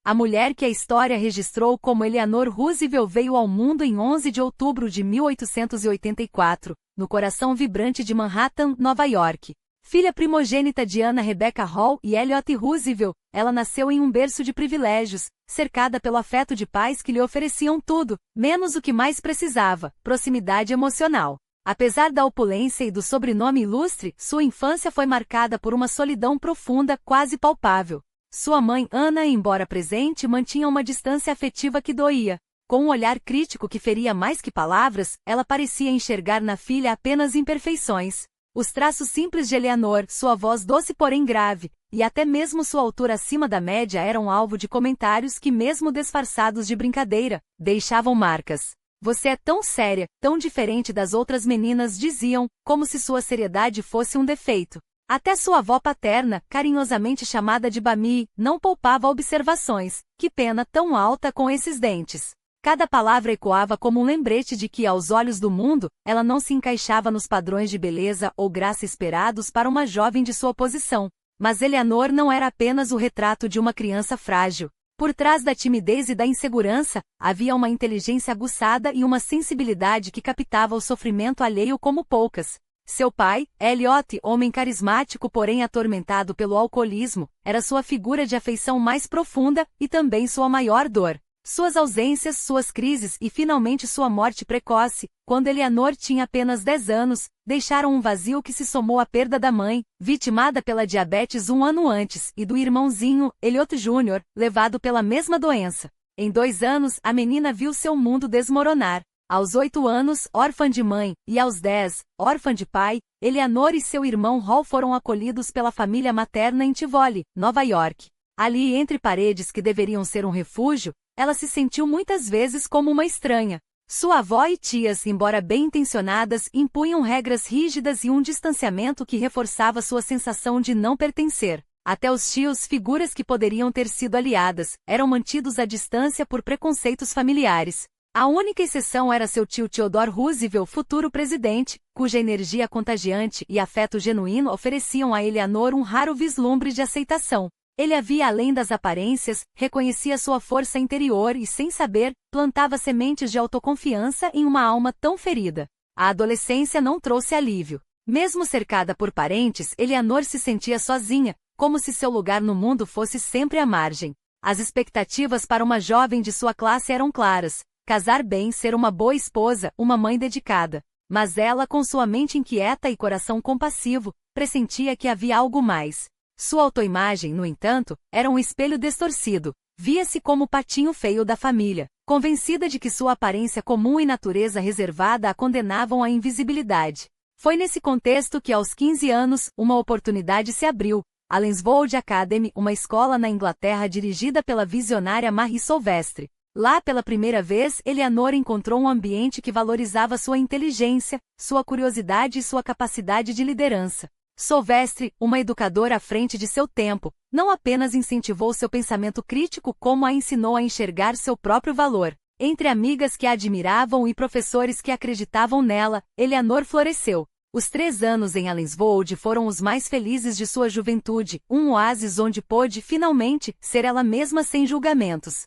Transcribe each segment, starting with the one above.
A mulher que a história registrou como Eleanor Roosevelt veio ao mundo em 11 de outubro de 1884, no coração vibrante de Manhattan, Nova York. Filha primogênita de Anna Rebecca Hall e Elliott Roosevelt, ela nasceu em um berço de privilégios, cercada pelo afeto de pais que lhe ofereciam tudo, menos o que mais precisava, proximidade emocional. Apesar da opulência e do sobrenome ilustre, sua infância foi marcada por uma solidão profunda, quase palpável. Sua mãe, Anna, embora presente, mantinha uma distância afetiva que doía. Com um olhar crítico que feria mais que palavras, ela parecia enxergar na filha apenas imperfeições. Os traços simples de Eleanor, sua voz doce porém grave, e até mesmo sua altura acima da média eram alvo de comentários que, mesmo disfarçados de brincadeira, deixavam marcas. Você é tão séria, tão diferente das outras meninas, diziam, como se sua seriedade fosse um defeito. Até sua avó paterna, carinhosamente chamada de Bami, não poupava observações. Que pena tão alta com esses dentes. Cada palavra ecoava como um lembrete de que, aos olhos do mundo, ela não se encaixava nos padrões de beleza ou graça esperados para uma jovem de sua posição. Mas Eleanor não era apenas o retrato de uma criança frágil. Por trás da timidez e da insegurança, havia uma inteligência aguçada e uma sensibilidade que captava o sofrimento alheio como poucas. Seu pai, Elliott, homem carismático porém atormentado pelo alcoolismo, era sua figura de afeição mais profunda e também sua maior dor. Suas ausências, suas crises e finalmente sua morte precoce, quando Eleanor tinha apenas 10 anos, deixaram um vazio que se somou à perda da mãe, vitimada pela diabetes um ano antes, e do irmãozinho, Elliott Jr., levado pela mesma doença. Em 2 anos, a menina viu seu mundo desmoronar. Aos 8 anos, órfã de mãe, e aos 10, órfã de pai, Eleanor e seu irmão Hall foram acolhidos pela família materna em Tivoli, Nova York. Ali, entre paredes que deveriam ser um refúgio, ela se sentiu muitas vezes como uma estranha. Sua avó e tias, embora bem-intencionadas, impunham regras rígidas e um distanciamento que reforçava sua sensação de não pertencer. Até os tios, figuras que poderiam ter sido aliadas, eram mantidos à distância por preconceitos familiares. A única exceção era seu tio Theodore Roosevelt, futuro presidente, cuja energia contagiante e afeto genuíno ofereciam a Eleanor um raro vislumbre de aceitação. Ele a via além das aparências, reconhecia sua força interior e, sem saber, plantava sementes de autoconfiança em uma alma tão ferida. A adolescência não trouxe alívio. Mesmo cercada por parentes, Eleanor se sentia sozinha, como se seu lugar no mundo fosse sempre à margem. As expectativas para uma jovem de sua classe eram claras: casar bem, ser uma boa esposa, uma mãe dedicada. Mas ela, com sua mente inquieta e coração compassivo, pressentia que havia algo mais. Sua autoimagem, no entanto, era um espelho distorcido. Via-se como o patinho feio da família, convencida de que sua aparência comum e natureza reservada a condenavam à invisibilidade. Foi nesse contexto que, aos 15 anos, uma oportunidade se abriu. A Lenswold Academy, uma escola na Inglaterra dirigida pela visionária Marie Silvestre. Lá, pela primeira vez, Eleanor encontrou um ambiente que valorizava sua inteligência, sua curiosidade e sua capacidade de liderança. Silvestre, uma educadora à frente de seu tempo, não apenas incentivou seu pensamento crítico como a ensinou a enxergar seu próprio valor. Entre amigas que a admiravam e professores que acreditavam nela, Eleanor floresceu. Os 3 anos em Lenswold foram os mais felizes de sua juventude, um oásis onde pôde, finalmente, ser ela mesma sem julgamentos.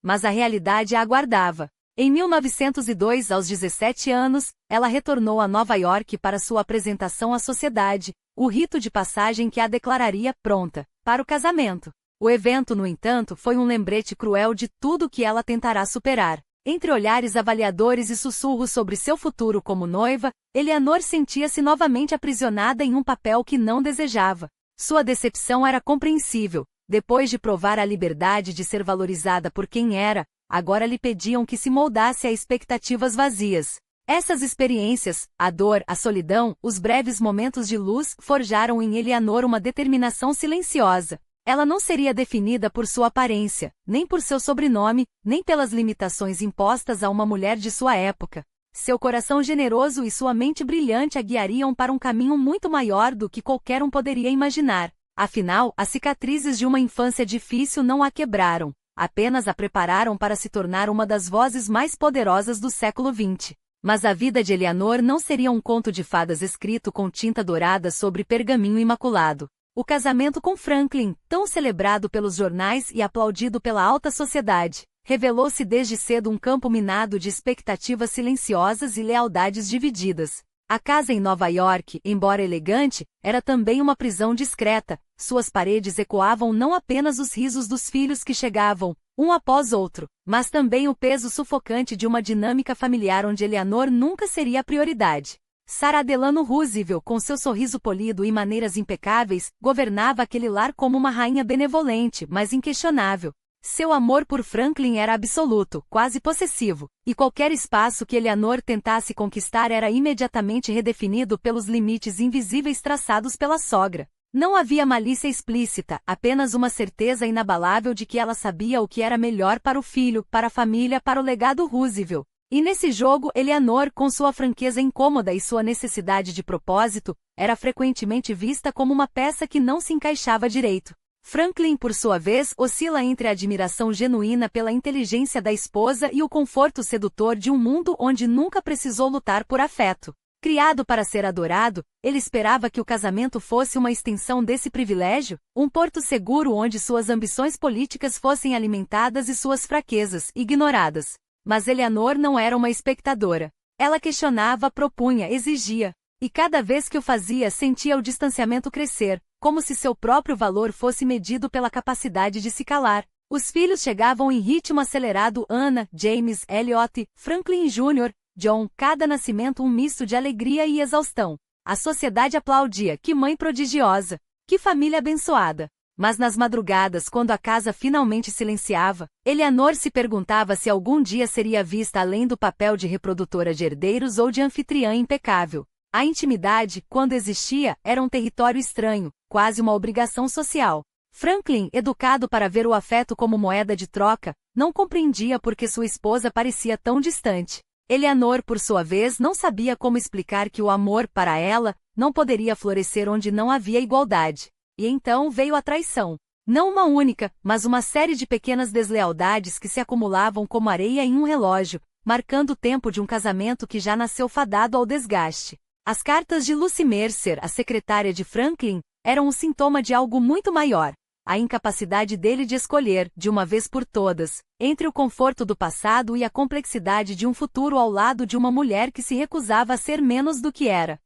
Mas a realidade a aguardava. Em 1902, aos 17 anos, ela retornou a Nova York para sua apresentação à sociedade, o rito de passagem que a declararia pronta para o casamento. O evento, no entanto, foi um lembrete cruel de tudo que ela tentará superar. Entre olhares avaliadores e sussurros sobre seu futuro como noiva, Eleanor sentia-se novamente aprisionada em um papel que não desejava. Sua decepção era compreensível. Depois de provar a liberdade de ser valorizada por quem era, agora lhe pediam que se moldasse a expectativas vazias. Essas experiências, a dor, a solidão, os breves momentos de luz, forjaram em Eleanor uma determinação silenciosa. Ela não seria definida por sua aparência, nem por seu sobrenome, nem pelas limitações impostas a uma mulher de sua época. Seu coração generoso e sua mente brilhante a guiariam para um caminho muito maior do que qualquer um poderia imaginar. Afinal, as cicatrizes de uma infância difícil não a quebraram, apenas a prepararam para se tornar uma das vozes mais poderosas do século XX. Mas a vida de Eleanor não seria um conto de fadas escrito com tinta dourada sobre pergaminho imaculado. O casamento com Franklin, tão celebrado pelos jornais e aplaudido pela alta sociedade, revelou-se desde cedo um campo minado de expectativas silenciosas e lealdades divididas. A casa em Nova York, embora elegante, era também uma prisão discreta. Suas paredes ecoavam não apenas os risos dos filhos que chegavam, um após outro, mas também o peso sufocante de uma dinâmica familiar onde Eleanor nunca seria a prioridade. Sarah Delano Roosevelt, com seu sorriso polido e maneiras impecáveis, governava aquele lar como uma rainha benevolente, mas inquestionável. Seu amor por Franklin era absoluto, quase possessivo, e qualquer espaço que Eleanor tentasse conquistar era imediatamente redefinido pelos limites invisíveis traçados pela sogra. Não havia malícia explícita, apenas uma certeza inabalável de que ela sabia o que era melhor para o filho, para a família, para o legado Roosevelt. E nesse jogo, Eleanor, com sua franqueza incômoda e sua necessidade de propósito, era frequentemente vista como uma peça que não se encaixava direito. Franklin, por sua vez, oscila entre a admiração genuína pela inteligência da esposa e o conforto sedutor de um mundo onde nunca precisou lutar por afeto. Criado para ser adorado, ele esperava que o casamento fosse uma extensão desse privilégio, um porto seguro onde suas ambições políticas fossem alimentadas e suas fraquezas ignoradas. Mas Eleanor não era uma espectadora. Ela questionava, propunha, exigia. E cada vez que o fazia, sentia o distanciamento crescer, como se seu próprio valor fosse medido pela capacidade de se calar. Os filhos chegavam em ritmo acelerado: Anna, James, Elliot, Franklin Jr., John, cada nascimento um misto de alegria e exaustão. A sociedade aplaudia: que mãe prodigiosa! Que família abençoada! Mas nas madrugadas, quando a casa finalmente silenciava, Eleanor se perguntava se algum dia seria vista além do papel de reprodutora de herdeiros ou de anfitriã impecável. A intimidade, quando existia, era um território estranho, quase uma obrigação social. Franklin, educado para ver o afeto como moeda de troca, não compreendia por que sua esposa parecia tão distante. Eleanor, por sua vez, não sabia como explicar que o amor, para ela, não poderia florescer onde não havia igualdade. E então veio a traição. Não uma única, mas uma série de pequenas deslealdades que se acumulavam como areia em um relógio, marcando o tempo de um casamento que já nasceu fadado ao desgaste. As cartas de Lucy Mercer, a secretária de Franklin, eram um sintoma de algo muito maior. A incapacidade dele de escolher, de uma vez por todas, entre o conforto do passado e a complexidade de um futuro ao lado de uma mulher que se recusava a ser menos do que era.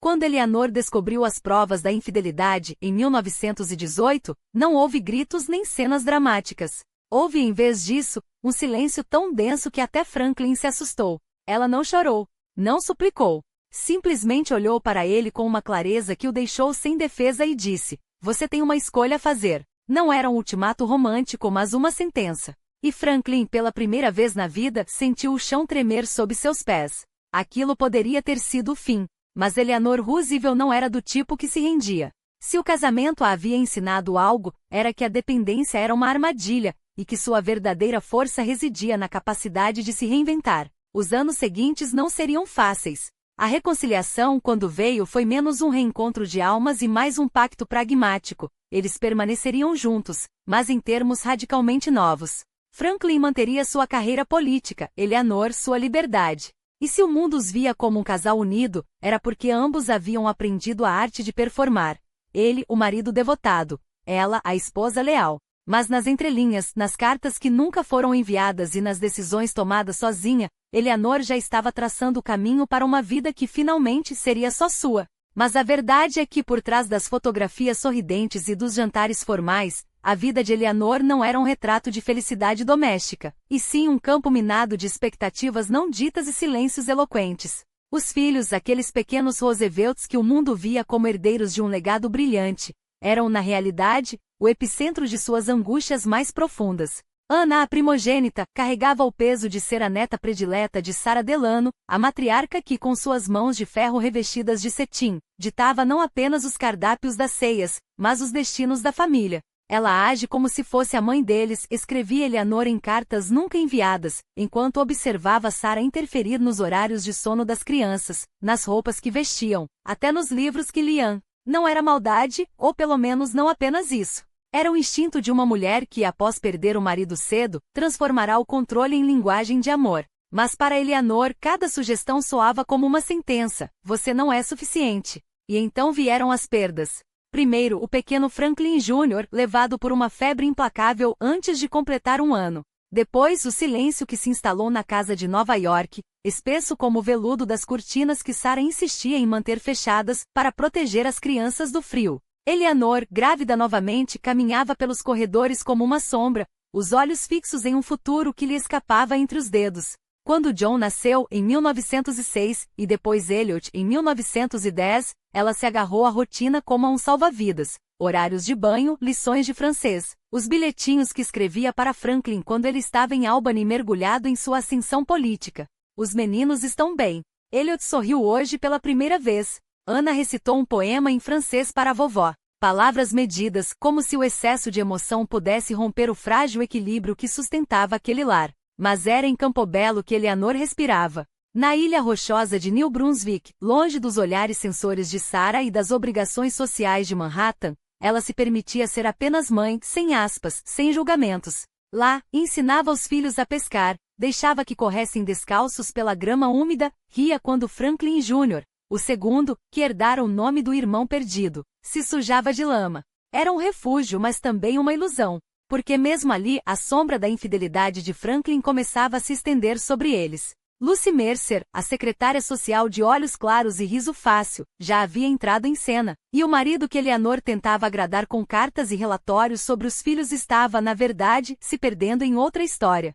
Quando Eleanor descobriu as provas da infidelidade, em 1918, não houve gritos nem cenas dramáticas. Houve, em vez disso, um silêncio tão denso que até Franklin se assustou. Ela não chorou, não suplicou. Simplesmente olhou para ele com uma clareza que o deixou sem defesa e disse: "Você tem uma escolha a fazer." Não era um ultimato romântico, mas uma sentença. E Franklin, pela primeira vez na vida, sentiu o chão tremer sob seus pés. Aquilo poderia ter sido o fim. Mas Eleanor Roosevelt não era do tipo que se rendia. Se o casamento a havia ensinado algo, era que a dependência era uma armadilha, e que sua verdadeira força residia na capacidade de se reinventar. Os anos seguintes não seriam fáceis. A reconciliação, quando veio, foi menos um reencontro de almas e mais um pacto pragmático. Eles permaneceriam juntos, mas em termos radicalmente novos. Franklin manteria sua carreira política, Eleanor sua liberdade. E se o mundo os via como um casal unido, era porque ambos haviam aprendido a arte de performar. Ele, o marido devotado; ela, a esposa leal. Mas nas entrelinhas, nas cartas que nunca foram enviadas e nas decisões tomadas sozinha, Eleanor já estava traçando o caminho para uma vida que finalmente seria só sua. Mas a verdade é que por trás das fotografias sorridentes e dos jantares formais, a vida de Eleanor não era um retrato de felicidade doméstica, e sim um campo minado de expectativas não ditas e silêncios eloquentes. Os filhos, aqueles pequenos Roosevelts que o mundo via como herdeiros de um legado brilhante, eram, na realidade, o epicentro de suas angústias mais profundas. Anna, a primogênita, carregava o peso de ser a neta predileta de Sarah Delano, a matriarca que, com suas mãos de ferro revestidas de cetim, ditava não apenas os cardápios das ceias, mas os destinos da família. Ela age como se fosse a mãe deles, escrevia Eleanor em cartas nunca enviadas, enquanto observava Sarah interferir nos horários de sono das crianças, nas roupas que vestiam, até nos livros que liam. Não era maldade, ou pelo menos não apenas isso. Era o instinto de uma mulher que, após perder o marido cedo, transformará o controle em linguagem de amor. Mas para Eleanor, cada sugestão soava como uma sentença: você não é suficiente. E então vieram as perdas. Primeiro, o pequeno Franklin Jr., levado por uma febre implacável antes de completar 1 ano. Depois, o silêncio que se instalou na casa de Nova York, espesso como o veludo das cortinas que Sarah insistia em manter fechadas para proteger as crianças do frio. Eleanor, grávida novamente, caminhava pelos corredores como uma sombra, os olhos fixos em um futuro que lhe escapava entre os dedos. Quando John nasceu, em 1906, e depois Elliot, em 1910, ela se agarrou à rotina como a um salva-vidas. Horários de banho, lições de francês, os bilhetinhos que escrevia para Franklin quando ele estava em Albany mergulhado em sua ascensão política. Os meninos estão bem. Elliot sorriu hoje pela primeira vez. Anna recitou um poema em francês para a vovó. Palavras medidas, como se o excesso de emoção pudesse romper o frágil equilíbrio que sustentava aquele lar. Mas era em Campobello que Eleanor respirava. Na ilha rochosa de New Brunswick, longe dos olhares censores de Sarah e das obrigações sociais de Manhattan, ela se permitia ser apenas mãe, sem aspas, sem julgamentos. Lá, ensinava os filhos a pescar, deixava que corressem descalços pela grama úmida, ria quando Franklin Jr., o segundo, que herdara o nome do irmão perdido, se sujava de lama. Era um refúgio, mas também uma ilusão, porque mesmo ali, a sombra da infidelidade de Franklin começava a se estender sobre eles. Lucy Mercer, a secretária social de olhos claros e riso fácil, já havia entrado em cena, e o marido que Eleanor tentava agradar com cartas e relatórios sobre os filhos estava, na verdade, se perdendo em outra história.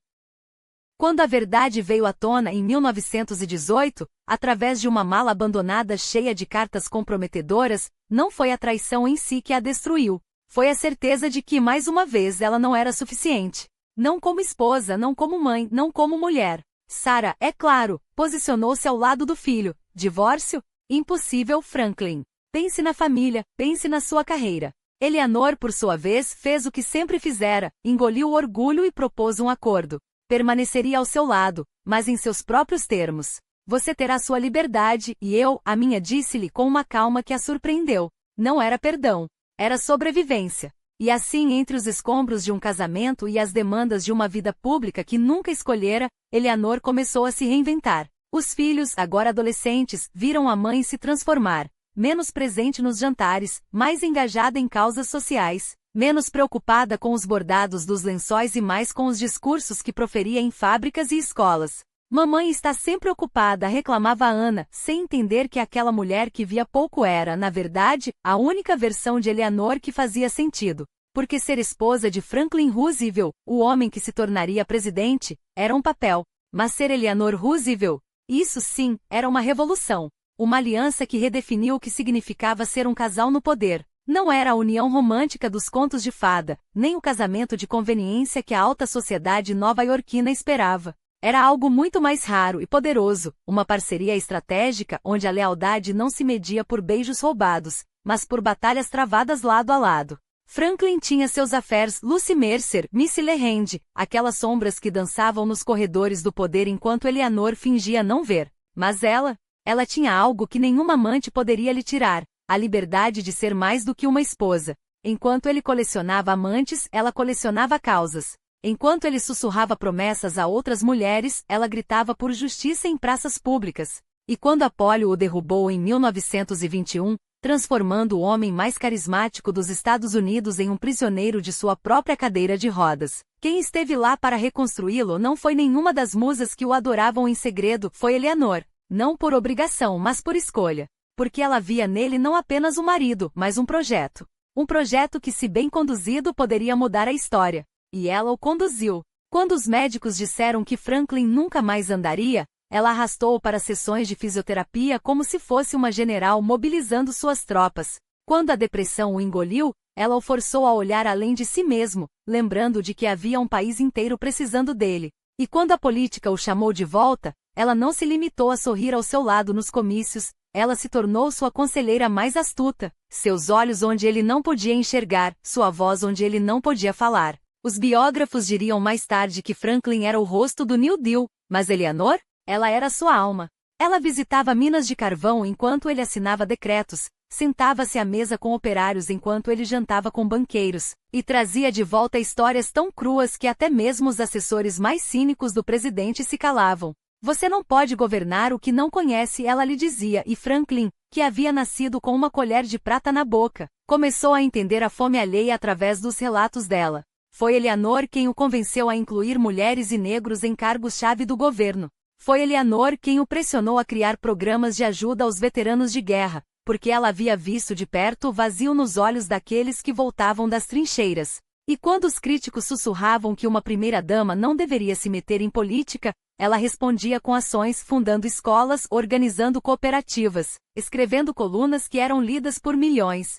Quando a verdade veio à tona em 1918, através de uma mala abandonada cheia de cartas comprometedoras, não foi a traição em si que a destruiu. Foi a certeza de que, mais uma vez, ela não era suficiente. Não como esposa, não como mãe, não como mulher. Sarah, é claro, posicionou-se ao lado do filho. Divórcio? Impossível, Franklin. Pense na família, pense na sua carreira. Eleanor, por sua vez, fez o que sempre fizera, engoliu o orgulho e propôs um acordo. Permaneceria ao seu lado, mas em seus próprios termos. Você terá sua liberdade, e eu, a minha, disse-lhe com uma calma que a surpreendeu. Não era perdão. Era sobrevivência. E assim, entre os escombros de um casamento e as demandas de uma vida pública que nunca escolhera, Eleanor começou a se reinventar. Os filhos, agora adolescentes, viram a mãe se transformar. Menos presente nos jantares, mais engajada em causas sociais, menos preocupada com os bordados dos lençóis e mais com os discursos que proferia em fábricas e escolas. Mamãe está sempre ocupada, reclamava Anna, sem entender que aquela mulher que via pouco era, na verdade, a única versão de Eleanor que fazia sentido. Porque ser esposa de Franklin Roosevelt, o homem que se tornaria presidente, era um papel. Mas ser Eleanor Roosevelt, isso sim, era uma revolução. Uma aliança que redefiniu o que significava ser um casal no poder. Não era a união romântica dos contos de fada, nem o casamento de conveniência que a alta sociedade nova-iorquina esperava. Era algo muito mais raro e poderoso, uma parceria estratégica onde a lealdade não se media por beijos roubados, mas por batalhas travadas lado a lado. Franklin tinha seus affairs, Lucy Mercer, Missy LeHand, aquelas sombras que dançavam nos corredores do poder enquanto Eleanor fingia não ver. Mas ela tinha algo que nenhuma amante poderia lhe tirar, a liberdade de ser mais do que uma esposa. Enquanto ele colecionava amantes, ela colecionava causas. Enquanto ele sussurrava promessas a outras mulheres, ela gritava por justiça em praças públicas. E quando a polio o derrubou em 1921, transformando o homem mais carismático dos Estados Unidos em um prisioneiro de sua própria cadeira de rodas, quem esteve lá para reconstruí-lo não foi nenhuma das musas que o adoravam em segredo, foi Eleanor. Não por obrigação, mas por escolha. Porque ela via nele não apenas um marido, mas um projeto. Um projeto que, se bem conduzido, poderia mudar a história. E ela o conduziu. Quando os médicos disseram que Franklin nunca mais andaria, ela arrastou-o para sessões de fisioterapia como se fosse uma general mobilizando suas tropas. Quando a depressão o engoliu, ela o forçou a olhar além de si mesmo, lembrando de que havia um país inteiro precisando dele. E quando a política o chamou de volta, ela não se limitou a sorrir ao seu lado nos comícios, ela se tornou sua conselheira mais astuta, seus olhos onde ele não podia enxergar, sua voz onde ele não podia falar. Os biógrafos diriam mais tarde que Franklin era o rosto do New Deal, mas Eleanor? Ela era sua alma. Ela visitava minas de carvão enquanto ele assinava decretos, sentava-se à mesa com operários enquanto ele jantava com banqueiros, e trazia de volta histórias tão cruas que até mesmo os assessores mais cínicos do presidente se calavam. Você não pode governar o que não conhece, ela lhe dizia, e Franklin, que havia nascido com uma colher de prata na boca, Começou a entender a fome alheia através dos relatos dela. Foi Eleanor quem o convenceu a incluir mulheres e negros em cargos-chave do governo. Foi Eleanor quem o pressionou a criar programas de ajuda aos veteranos de guerra, porque ela havia visto de perto o vazio nos olhos daqueles que voltavam das trincheiras. E quando os críticos sussurravam que uma primeira-dama não deveria se meter em política, ela respondia com ações, fundando escolas, organizando cooperativas, escrevendo colunas que eram lidas por milhões.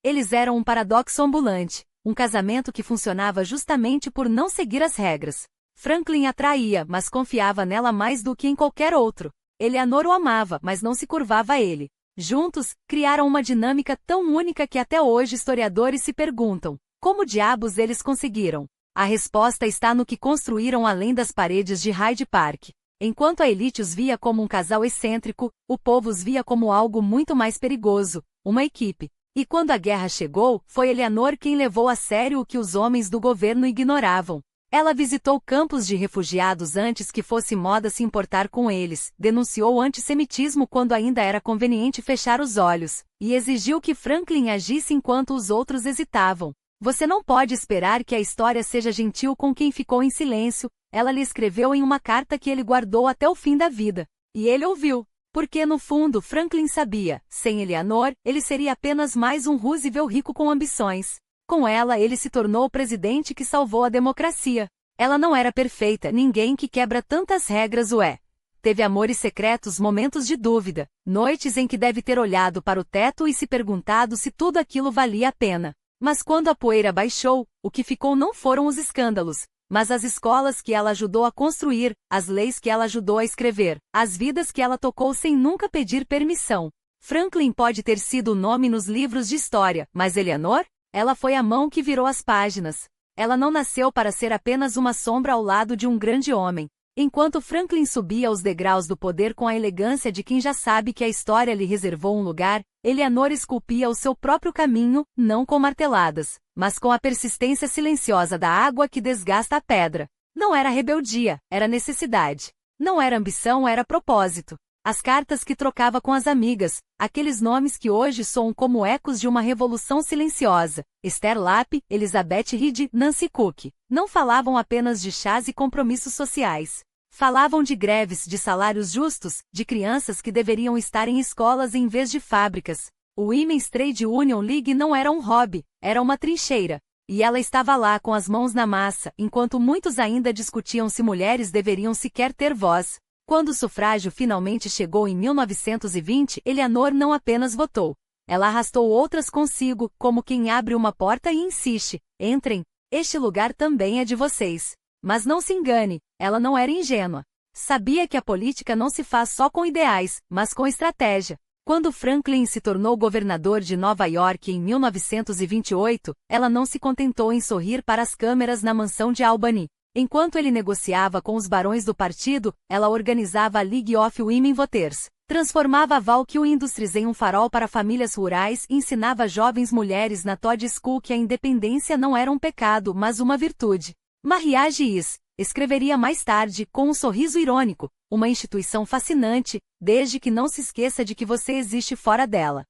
Eles eram um paradoxo ambulante, um casamento que funcionava justamente por não seguir as regras. Franklin atraía, mas confiava nela mais do que em qualquer outro. Eleanor o amava, mas não se curvava a ele. Juntos, criaram uma dinâmica tão única que até hoje historiadores se perguntam: como diabos eles conseguiram? A resposta está no que construíram além das paredes de Hyde Park. Enquanto a elite os via como um casal excêntrico, o povo os via como algo muito mais perigoso, uma equipe. E quando a guerra chegou, foi Eleanor quem levou a sério o que os homens do governo ignoravam. Ela visitou campos de refugiados antes que fosse moda se importar com eles, denunciou o antissemitismo quando ainda era conveniente fechar os olhos, e exigiu que Franklin agisse enquanto os outros hesitavam. Você não pode esperar que a história seja gentil com quem ficou em silêncio, ela lhe escreveu em uma carta que ele guardou até o fim da vida. E ele ouviu. Porque no fundo Franklin sabia, sem Eleanor, ele seria apenas mais um Roosevelt rico com ambições. Com ela ele se tornou o presidente que salvou a democracia. Ela não era perfeita, ninguém que quebra tantas regras o é. Teve amores secretos, momentos de dúvida, noites em que deve ter olhado para o teto e se perguntado se tudo aquilo valia a pena. Mas quando a poeira baixou, o que ficou não foram os escândalos, mas as escolas que ela ajudou a construir, as leis que ela ajudou a escrever, as vidas que ela tocou sem nunca pedir permissão. Franklin pode ter sido o nome nos livros de história, mas Eleanor? Ela foi a mão que virou as páginas. Ela não nasceu para ser apenas uma sombra ao lado de um grande homem. Enquanto Franklin subia os degraus do poder com a elegância de quem já sabe que a história lhe reservou um lugar, Eleanor esculpia o seu próprio caminho, não com marteladas, mas com a persistência silenciosa da água que desgasta a pedra. Não era rebeldia, era necessidade. Não era ambição, era propósito. As cartas que trocava com as amigas, aqueles nomes que hoje soam como ecos de uma revolução silenciosa, Esther Lapp, Elizabeth Reed, Nancy Cook, não falavam apenas de chás e compromissos sociais. Falavam de greves, de salários justos, de crianças que deveriam estar em escolas em vez de fábricas. O Women's Trade Union League não era um hobby, era uma trincheira. E ela estava lá com as mãos na massa, enquanto muitos ainda discutiam se mulheres deveriam sequer ter voz. Quando o sufrágio finalmente chegou em 1920, Eleanor não apenas votou. Ela arrastou outras consigo, como quem abre uma porta e insiste: entrem, este lugar também é de vocês. Mas não se engane, ela não era ingênua. Sabia que a política não se faz só com ideais, mas com estratégia. Quando Franklin se tornou governador de Nova York em 1928, ela não se contentou em sorrir para as câmeras na mansão de Albany. Enquanto ele negociava com os barões do partido, ela organizava a League of Women Voters, transformava a Valkyrie Industries em um farol para famílias rurais e ensinava jovens mulheres na Todd School que a independência não era um pecado, mas uma virtude. Mariage Is, escreveria mais tarde, com um sorriso irônico, uma instituição fascinante, desde que não se esqueça de que você existe fora dela.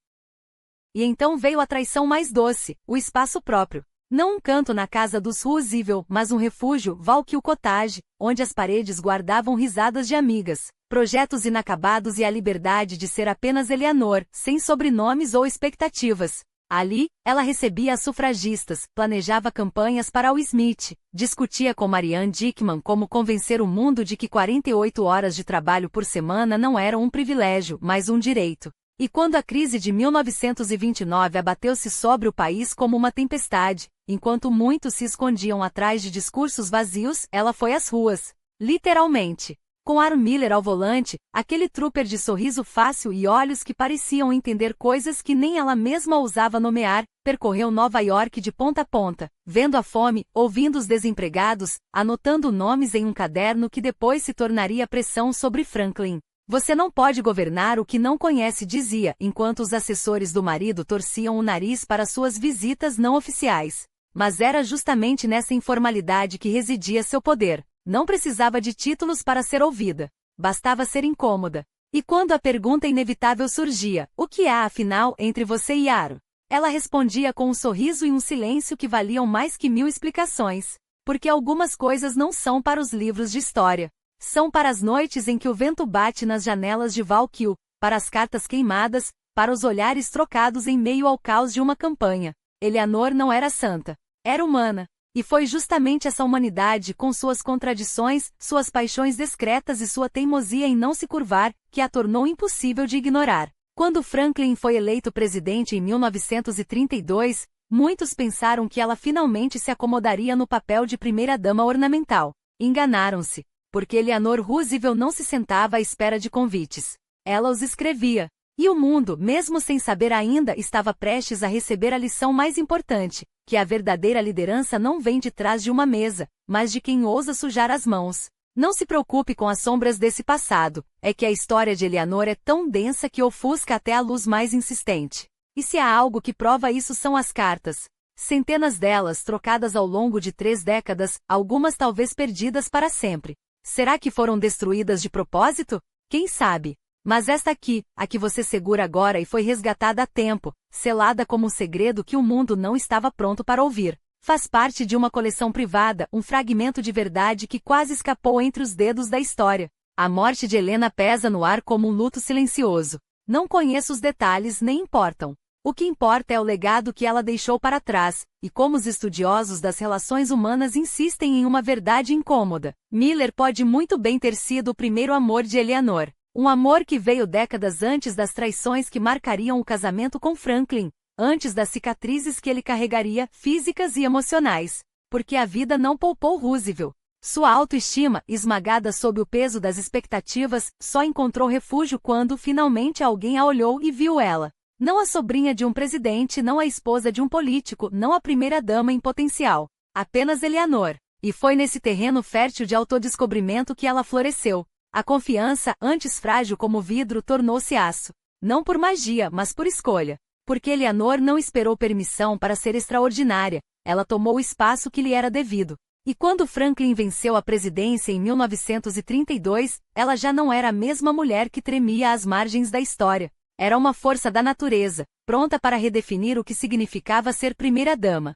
E então veio a traição mais doce, o espaço próprio. Não um canto na casa dos Roosevelt, mas um refúgio, Valkyrie Cottage, onde as paredes guardavam risadas de amigas, projetos inacabados e a liberdade de ser apenas Eleanor, sem sobrenomes ou expectativas. Ali, ela recebia as sufragistas, planejava campanhas para o Smith, discutia com Marianne Dickman como convencer o mundo de que 48 horas de trabalho por semana não eram um privilégio, mas um direito. E quando a crise de 1929 abateu-se sobre o país como uma tempestade, enquanto muitos se escondiam atrás de discursos vazios, ela foi às ruas. Literalmente. Com Aaron Miller ao volante, aquele trooper de sorriso fácil e olhos que pareciam entender coisas que nem ela mesma ousava nomear, percorreu Nova York de ponta a ponta, vendo a fome, ouvindo os desempregados, anotando nomes em um caderno que depois se tornaria pressão sobre Franklin. Você não pode governar o que não conhece, dizia, enquanto os assessores do marido torciam o nariz para suas visitas não oficiais. Mas era justamente nessa informalidade que residia seu poder. Não precisava de títulos para ser ouvida. Bastava ser incômoda. E quando a pergunta inevitável surgia, o que há afinal entre você e Aro? Ela respondia com um sorriso e um silêncio que valiam mais que 1000 explicações. Porque algumas coisas não são para os livros de história. São para as noites em que o vento bate nas janelas de Valkill, para as cartas queimadas, para os olhares trocados em meio ao caos de uma campanha. Eleanor não era santa. Era humana. E foi justamente essa humanidade, com suas contradições, suas paixões discretas e sua teimosia em não se curvar, que a tornou impossível de ignorar. Quando Franklin foi eleito presidente em 1932, muitos pensaram que ela finalmente se acomodaria no papel de primeira-dama ornamental. Enganaram-se, porque Eleanor Roosevelt não se sentava à espera de convites. Ela os escrevia. E o mundo, mesmo sem saber ainda, estava prestes a receber a lição mais importante, que a verdadeira liderança não vem de trás de uma mesa, mas de quem ousa sujar as mãos. Não se preocupe com as sombras desse passado, é que a história de Eleanor é tão densa que ofusca até a luz mais insistente. E se há algo que prova isso são as cartas. Centenas delas trocadas ao longo de 3 décadas, algumas talvez perdidas para sempre. Será que foram destruídas de propósito? Quem sabe? Mas esta aqui, a que você segura agora e foi resgatada a tempo, selada como um segredo que o mundo não estava pronto para ouvir. Faz parte de uma coleção privada, um fragmento de verdade que quase escapou entre os dedos da história. A morte de Helena pesa no ar como um luto silencioso. Não conheço os detalhes nem importam. O que importa é o legado que ela deixou para trás, e como os estudiosos das relações humanas insistem em uma verdade incômoda. Miller pode muito bem ter sido o primeiro amor de Eleanor. Um amor que veio décadas antes das traições que marcariam o casamento com Franklin, antes das cicatrizes que ele carregaria, físicas e emocionais. Porque a vida não poupou Roosevelt. Sua autoestima, esmagada sob o peso das expectativas, só encontrou refúgio quando finalmente alguém a olhou e viu ela. Não a sobrinha de um presidente, não a esposa de um político, não a primeira-dama em potencial. Apenas Eleanor. E foi nesse terreno fértil de autodescobrimento que ela floresceu. A confiança, antes frágil como vidro, tornou-se aço. Não por magia, mas por escolha. Porque Eleanor não esperou permissão para ser extraordinária, ela tomou o espaço que lhe era devido. E quando Franklin venceu a presidência em 1932, ela já não era a mesma mulher que tremia às margens da história. Era uma força da natureza, pronta para redefinir o que significava ser primeira-dama.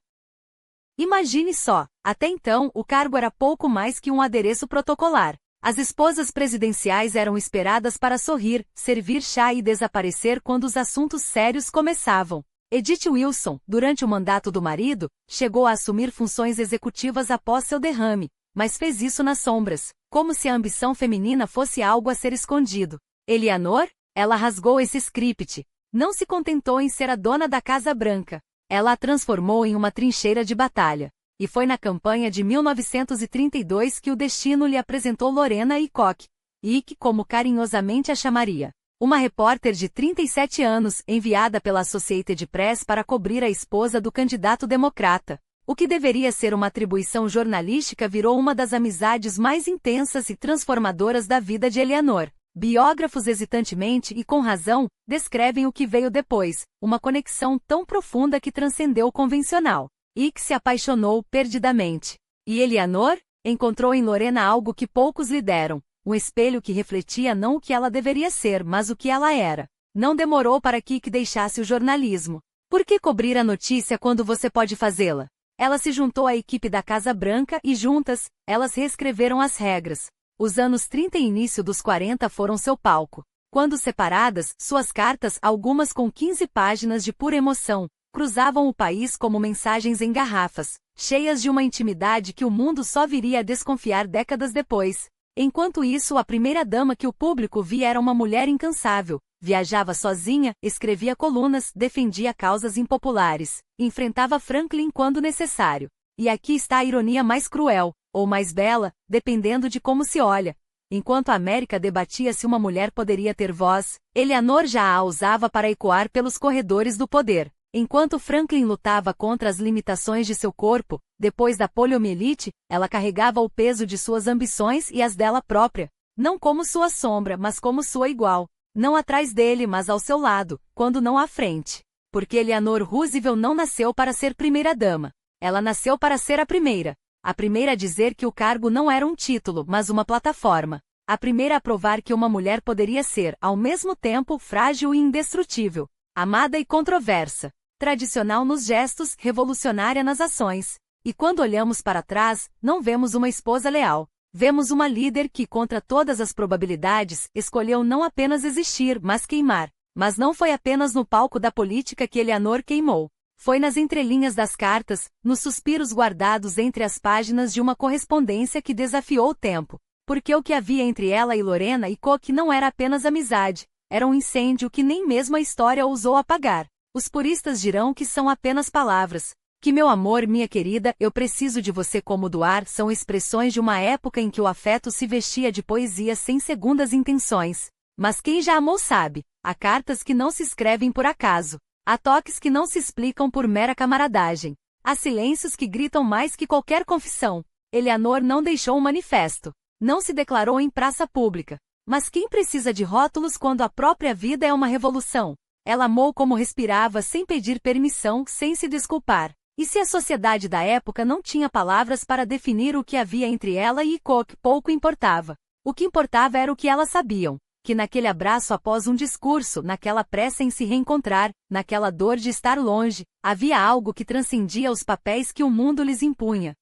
Imagine só, até então, o cargo era pouco mais que um adereço protocolar. As esposas presidenciais eram esperadas para sorrir, servir chá e desaparecer quando os assuntos sérios começavam. Edith Wilson, durante o mandato do marido, chegou a assumir funções executivas após seu derrame, mas fez isso nas sombras, como se a ambição feminina fosse algo a ser escondido. Eleanor? Ela rasgou esse script. Não se contentou em ser a dona da Casa Branca. Ela a transformou em uma trincheira de batalha. E foi na campanha de 1932 que o destino lhe apresentou Lorena Hickok, como carinhosamente a chamaria. Uma repórter de 37 anos, enviada pela Associated Press para cobrir a esposa do candidato democrata. O que deveria ser uma atribuição jornalística virou uma das amizades mais intensas e transformadoras da vida de Eleanor. Biógrafos hesitantemente e com razão, descrevem o que veio depois, uma conexão tão profunda que transcendeu o convencional. Ike se apaixonou perdidamente. E Eleanor? Encontrou em Lorena algo que poucos lhe deram, um espelho que refletia não o que ela deveria ser, mas o que ela era. Não demorou para que Ike deixasse o jornalismo. Por que cobrir a notícia quando você pode fazê-la? Ela se juntou à equipe da Casa Branca e juntas, elas reescreveram as regras. Os anos 30 e início dos 40 foram seu palco. Quando separadas, suas cartas, algumas com 15 páginas de pura emoção, cruzavam o país como mensagens em garrafas, cheias de uma intimidade que o mundo só viria a desconfiar décadas depois. Enquanto isso, a primeira-dama que o público via era uma mulher incansável, viajava sozinha, escrevia colunas, defendia causas impopulares, enfrentava Franklin quando necessário. E aqui está a ironia mais cruel, ou mais bela, dependendo de como se olha. Enquanto a América debatia se uma mulher poderia ter voz, Eleanor já a usava para ecoar pelos corredores do poder. Enquanto Franklin lutava contra as limitações de seu corpo, depois da poliomielite, ela carregava o peso de suas ambições e as dela própria. Não como sua sombra, mas como sua igual. Não atrás dele, mas ao seu lado, quando não à frente. Porque Eleanor Roosevelt não nasceu para ser primeira-dama. Ela nasceu para ser a primeira. A primeira a dizer que o cargo não era um título, mas uma plataforma. A primeira a provar que uma mulher poderia ser, ao mesmo tempo, frágil e indestrutível, amada e controversa. tradicional nos gestos, revolucionária nas ações. E quando olhamos para trás, não vemos uma esposa leal. Vemos uma líder que, contra todas as probabilidades, escolheu não apenas existir, mas queimar. Mas não foi apenas no palco da política que Eleanor queimou. Foi nas entrelinhas das cartas, nos suspiros guardados entre as páginas de uma correspondência que desafiou o tempo. Porque o que havia entre ela e Lorena e Coke não era apenas amizade, era um incêndio que nem mesmo a história ousou apagar. Os puristas dirão que são apenas palavras. Que meu amor, minha querida, eu preciso de você como do ar são expressões de uma época em que o afeto se vestia de poesia sem segundas intenções. Mas quem já amou sabe, há cartas que não se escrevem por acaso. Há toques que não se explicam por mera camaradagem. Há silêncios que gritam mais que qualquer confissão. Eleanor não deixou um manifesto. Não se declarou em praça pública. Mas quem precisa de rótulos quando a própria vida é uma revolução? Ela amou como respirava sem pedir permissão, sem se desculpar. E se a sociedade da época não tinha palavras para definir o que havia entre ela e Coke, pouco importava. O que importava era o que elas sabiam. Que naquele abraço após um discurso, naquela pressa em se reencontrar, naquela dor de estar longe, havia algo que transcendia os papéis que o mundo lhes impunha.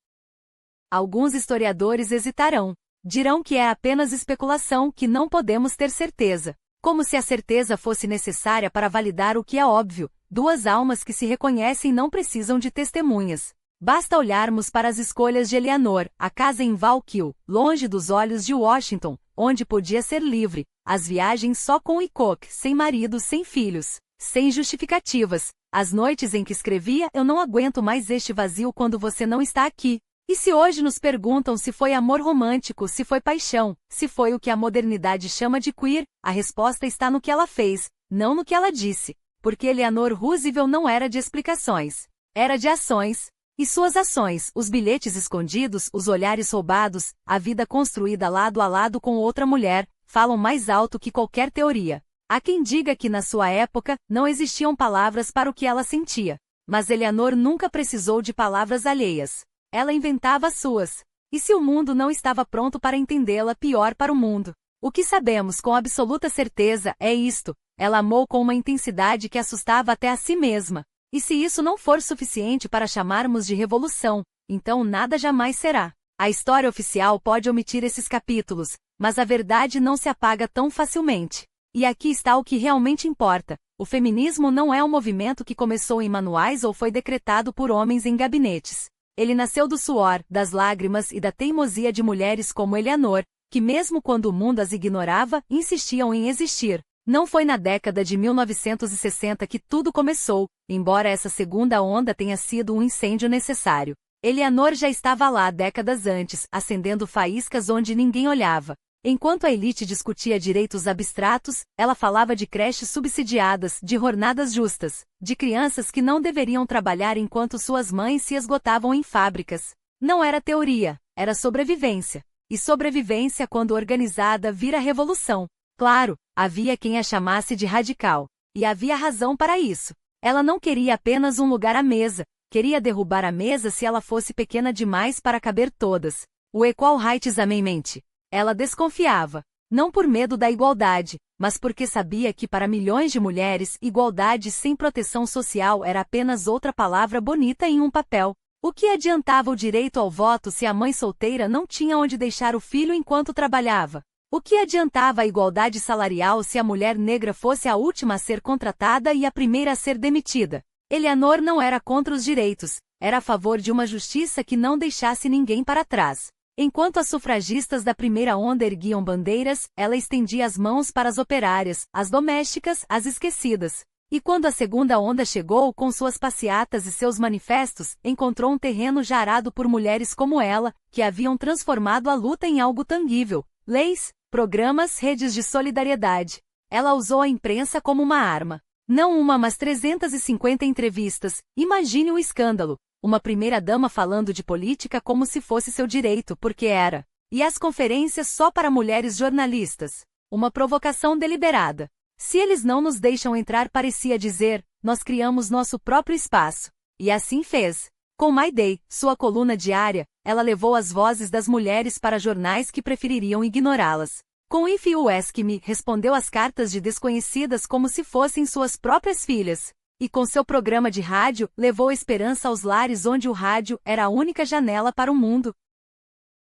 Alguns historiadores hesitarão. Dirão que é apenas especulação, que não podemos ter certeza. Como se a certeza fosse necessária para validar o que é óbvio. Duas almas que se reconhecem não precisam de testemunhas. Basta olharmos para as escolhas de Eleanor, a casa em Valkill, longe dos olhos de Washington, onde podia ser livre, as viagens só com Coke, sem marido, sem filhos, sem justificativas, as noites em que escrevia eu não aguento mais este vazio quando você não está aqui. E se hoje nos perguntam se foi amor romântico, se foi paixão, se foi o que a modernidade chama de queer, a resposta está no que ela fez, não no que ela disse. Porque Eleanor Roosevelt não era de explicações. Era de ações. E suas ações, os bilhetes escondidos, os olhares roubados, a vida construída lado a lado com outra mulher, falam mais alto que qualquer teoria. Há quem diga que na sua época, não existiam palavras para o que ela sentia. Mas Eleanor nunca precisou de palavras alheias. Ela inventava as suas. E se o mundo não estava pronto para entendê-la, pior para o mundo. O que sabemos com absoluta certeza é isto. Ela amou com uma intensidade que assustava até a si mesma. E se isso não for suficiente para chamarmos de revolução, então nada jamais será. A história oficial pode omitir esses capítulos, mas a verdade não se apaga tão facilmente. E aqui está o que realmente importa. O feminismo não é um movimento que começou em manuais ou foi decretado por homens em gabinetes. Ele nasceu do suor, das lágrimas e da teimosia de mulheres como Eleanor, que mesmo quando o mundo as ignorava, insistiam em existir. Não foi na década de 1960 que tudo começou, embora essa segunda onda tenha sido um incêndio necessário. Eleanor já estava lá décadas antes, acendendo faíscas onde ninguém olhava. Enquanto a elite discutia direitos abstratos, ela falava de creches subsidiadas, de jornadas justas, de crianças que não deveriam trabalhar enquanto suas mães se esgotavam em fábricas. Não era teoria, era sobrevivência. E sobrevivência, quando organizada, vira revolução. Claro, havia quem a chamasse de radical. E havia razão para isso. Ela não queria apenas um lugar à mesa, queria derrubar a mesa se ela fosse pequena demais para caber todas. O equal rights mente. Ela desconfiava, não por medo da igualdade, mas porque sabia que para milhões de mulheres, igualdade sem proteção social era apenas outra palavra bonita em um papel. O que adiantava o direito ao voto se a mãe solteira não tinha onde deixar o filho enquanto trabalhava? O que adiantava a igualdade salarial se a mulher negra fosse a última a ser contratada e a primeira a ser demitida? Eleanor não era contra os direitos, era a favor de uma justiça que não deixasse ninguém para trás. Enquanto as sufragistas da primeira onda erguiam bandeiras, ela estendia as mãos para as operárias, as domésticas, as esquecidas. E quando a segunda onda chegou com suas passeatas e seus manifestos, encontrou um terreno já arado por mulheres como ela, que haviam transformado a luta em algo tangível. Leis, programas, redes de solidariedade. Ela usou a imprensa como uma arma. Não uma, mas 350 entrevistas. Imagine o escândalo. Uma primeira-dama falando de política como se fosse seu direito, porque era. E as conferências só para mulheres jornalistas. Uma provocação deliberada. Se eles não nos deixam entrar, parecia dizer, nós criamos nosso próprio espaço. E assim fez. Com My Day, sua coluna diária, ela levou as vozes das mulheres para jornais que prefeririam ignorá-las. Com If You Ask Me, respondeu às cartas de desconhecidas como se fossem suas próprias filhas. E com seu programa de rádio, levou esperança aos lares onde o rádio era a única janela para o mundo.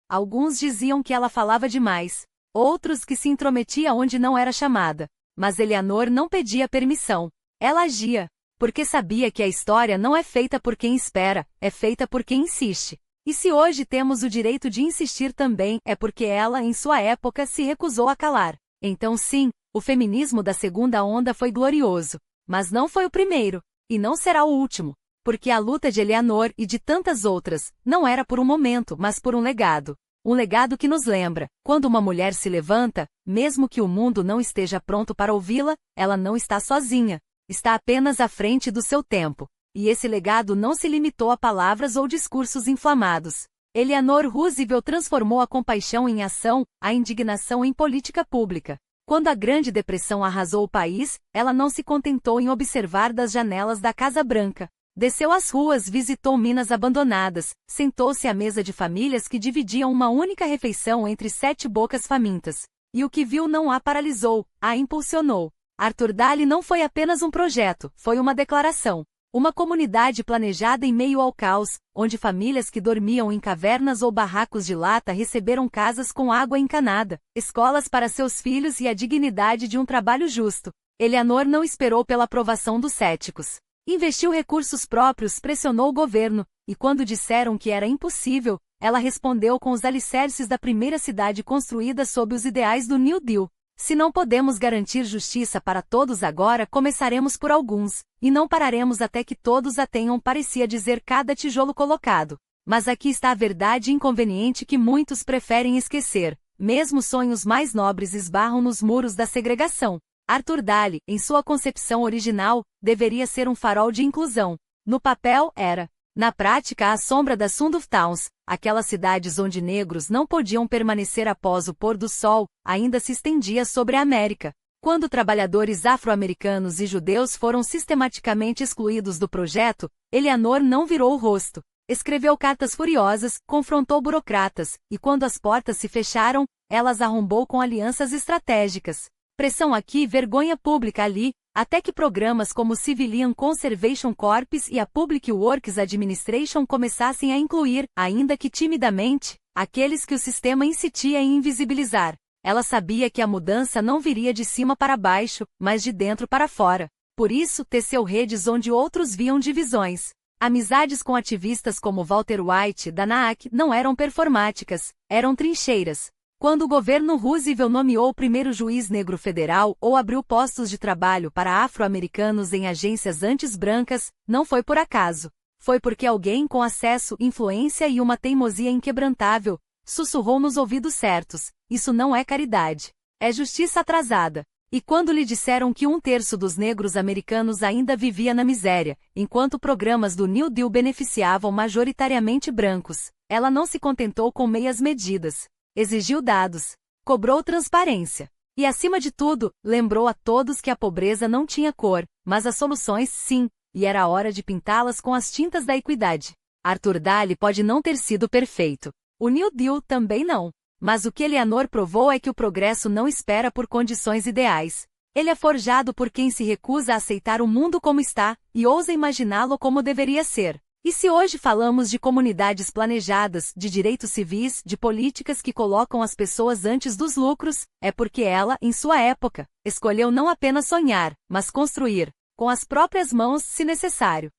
Alguns diziam que ela falava demais, outros que se intrometia onde não era chamada. Mas Eleanor não pedia permissão. Ela agia, porque sabia que a história não é feita por quem espera, é feita por quem insiste. E se hoje temos o direito de insistir também, é porque ela, em sua época, se recusou a calar. Então sim, o feminismo da segunda onda foi glorioso. Mas não foi o primeiro, e não será o último. Porque a luta de Eleanor e de tantas outras, não era por um momento, mas por um legado. Um legado que nos lembra, quando uma mulher se levanta, mesmo que o mundo não esteja pronto para ouvi-la, ela não está sozinha. Está apenas à frente do seu tempo. E esse legado não se limitou a palavras ou discursos inflamados. Eleanor Roosevelt transformou a compaixão em ação, a indignação em política pública. Quando a Grande Depressão arrasou o país, ela não se contentou em observar das janelas da Casa Branca. Desceu às ruas, visitou minas abandonadas, sentou-se à mesa de famílias que dividiam uma única refeição entre 7 bocas famintas. E o que viu não a paralisou, a impulsionou. Arthur Daly não foi apenas um projeto, foi uma declaração. Uma comunidade planejada em meio ao caos, onde famílias que dormiam em cavernas ou barracos de lata receberam casas com água encanada, escolas para seus filhos e a dignidade de um trabalho justo. Eleanor não esperou pela aprovação dos céticos. Investiu recursos próprios, pressionou o governo, e quando disseram que era impossível, ela respondeu com os alicerces da primeira cidade construída sob os ideais do New Deal. Se não podemos garantir justiça para todos agora, começaremos por alguns, e não pararemos até que todos a tenham, parecia dizer cada tijolo colocado. Mas aqui está a verdade inconveniente que muitos preferem esquecer. Mesmo sonhos mais nobres esbarram nos muros da segregação. Arthur Daly, em sua concepção original, deveria ser um farol de inclusão. No papel, era. Na prática, à sombra das Sundowntowns, aquelas cidades onde negros não podiam permanecer após o pôr do sol, ainda se estendia sobre a América. Quando trabalhadores afro-americanos e judeus foram sistematicamente excluídos do projeto, Eleanor não virou o rosto. Escreveu cartas furiosas, confrontou burocratas, e quando as portas se fecharam, ela as arrombou com alianças estratégicas. Pressão aqui, vergonha pública ali, até que programas como o Civilian Conservation Corps e a Public Works Administration começassem a incluir, ainda que timidamente, aqueles que o sistema insistia em invisibilizar. Ela sabia que a mudança não viria de cima para baixo, mas de dentro para fora. Por isso, teceu redes onde outros viam divisões. Amizades com ativistas como Walter White, da NAAC, não eram performáticas, eram trincheiras. Quando o governo Roosevelt nomeou o primeiro juiz negro federal ou abriu postos de trabalho para afro-americanos em agências antes brancas, não foi por acaso. Foi porque alguém com acesso, influência e uma teimosia inquebrantável sussurrou nos ouvidos certos: isso não é caridade. É justiça atrasada. E quando lhe disseram que 1/3 dos negros americanos ainda vivia na miséria, enquanto programas do New Deal beneficiavam majoritariamente brancos, ela não se contentou com meias medidas. Exigiu dados, cobrou transparência. E, acima de tudo, lembrou a todos que a pobreza não tinha cor, mas as soluções sim, e era hora de pintá-las com as tintas da equidade. Arthur Daly pode não ter sido perfeito. O New Deal também não. Mas o que Eleanor provou é que o progresso não espera por condições ideais. Ele é forjado por quem se recusa a aceitar o mundo como está, e ousa imaginá-lo como deveria ser. E se hoje falamos de comunidades planejadas, de direitos civis, de políticas que colocam as pessoas antes dos lucros, é porque ela, em sua época, escolheu não apenas sonhar, mas construir, com as próprias mãos, se necessário.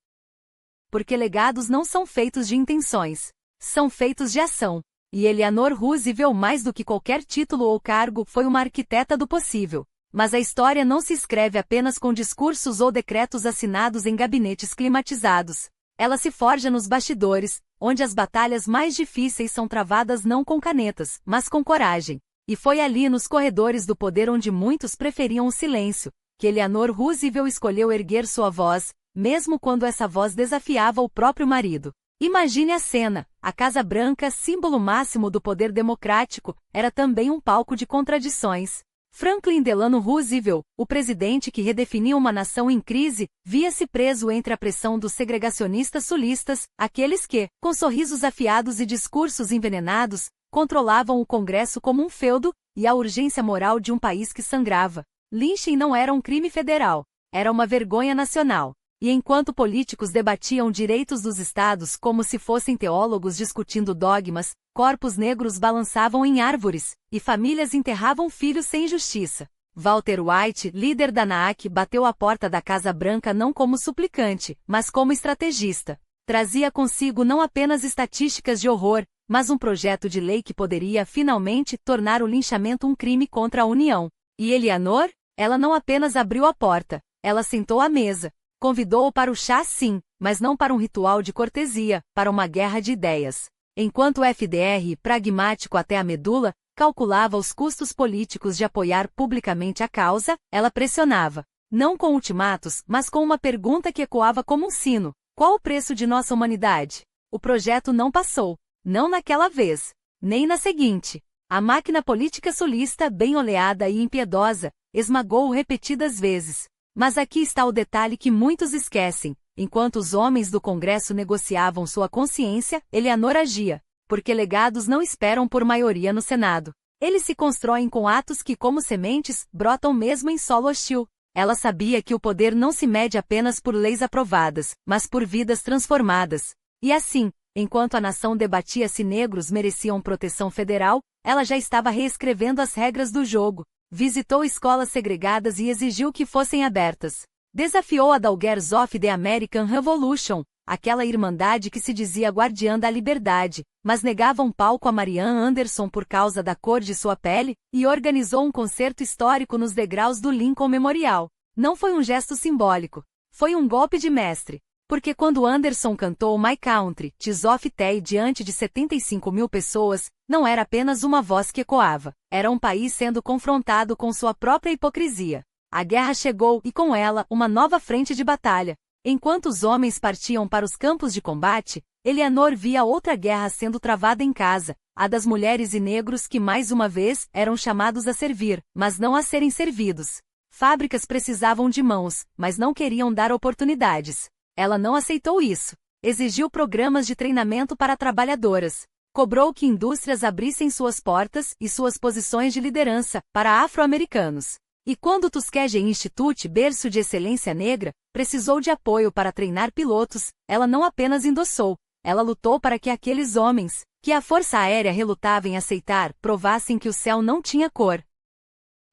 Porque legados não são feitos de intenções, são feitos de ação. E Eleanor Roosevelt, mais do que qualquer título ou cargo, foi uma arquiteta do possível. Mas a história não se escreve apenas com discursos ou decretos assinados em gabinetes climatizados. Ela se forja nos bastidores, onde as batalhas mais difíceis são travadas não com canetas, mas com coragem. E foi ali nos corredores do poder onde muitos preferiam o silêncio, que Eleanor Roosevelt escolheu erguer sua voz, mesmo quando essa voz desafiava o próprio marido. Imagine a cena: a Casa Branca, símbolo máximo do poder democrático, era também um palco de contradições. Franklin Delano Roosevelt, o presidente que redefiniu uma nação em crise, via-se preso entre a pressão dos segregacionistas sulistas, aqueles que, com sorrisos afiados e discursos envenenados, controlavam o Congresso como um feudo, e a urgência moral de um país que sangrava. Lynching não era um crime federal, era uma vergonha nacional. E enquanto políticos debatiam direitos dos estados como se fossem teólogos discutindo dogmas, corpos negros balançavam em árvores, e famílias enterravam filhos sem justiça. Walter White, líder da NAAC, bateu à porta da Casa Branca não como suplicante, mas como estrategista. Trazia consigo não apenas estatísticas de horror, mas um projeto de lei que poderia finalmente tornar o linchamento um crime contra a União. E Eleanor? Ela não apenas abriu a porta, ela sentou à mesa. Convidou-o para o chá sim, mas não para um ritual de cortesia, para uma guerra de ideias. Enquanto o FDR, pragmático até a medula, calculava os custos políticos de apoiar publicamente a causa, ela pressionava. Não com ultimatos, mas com uma pergunta que ecoava como um sino. Qual o preço de nossa humanidade? O projeto não passou. Não naquela vez. Nem na seguinte. A máquina política sulista, bem oleada e impiedosa, esmagou-o repetidas vezes. Mas aqui está o detalhe que muitos esquecem. Enquanto os homens do Congresso negociavam sua consciência, Eleanor agia. Porque legados não esperam por maioria no Senado. Eles se constroem com atos que, como sementes, brotam mesmo em solo hostil. Ela sabia que o poder não se mede apenas por leis aprovadas, mas por vidas transformadas. E assim, enquanto a nação debatia se negros mereciam proteção federal, ela já estava reescrevendo as regras do jogo. Visitou escolas segregadas e exigiu que fossem abertas. Desafiou a Daughters of the American Revolution, aquela irmandade que se dizia guardiã da liberdade, mas negava um palco a Marian Anderson por causa da cor de sua pele, e organizou um concerto histórico nos degraus do Lincoln Memorial. Não foi um gesto simbólico. Foi um golpe de mestre. Porque quando Anderson cantou My Country, 'Tis of Thee diante de 75 mil pessoas, não era apenas uma voz que ecoava. Era um país sendo confrontado com sua própria hipocrisia. A guerra chegou e com ela, uma nova frente de batalha. Enquanto os homens partiam para os campos de combate, Eleanor via outra guerra sendo travada em casa, a das mulheres e negros que mais uma vez eram chamados a servir, mas não a serem servidos. Fábricas precisavam de mãos, mas não queriam dar oportunidades. Ela não aceitou isso. Exigiu programas de treinamento para trabalhadoras. Cobrou que indústrias abrissem suas portas e suas posições de liderança para afro-americanos. E quando o Tuskegee Institute, berço de excelência negra, precisou de apoio para treinar pilotos, ela não apenas endossou, ela lutou para que aqueles homens, que a Força Aérea relutava em aceitar, provassem que o céu não tinha cor.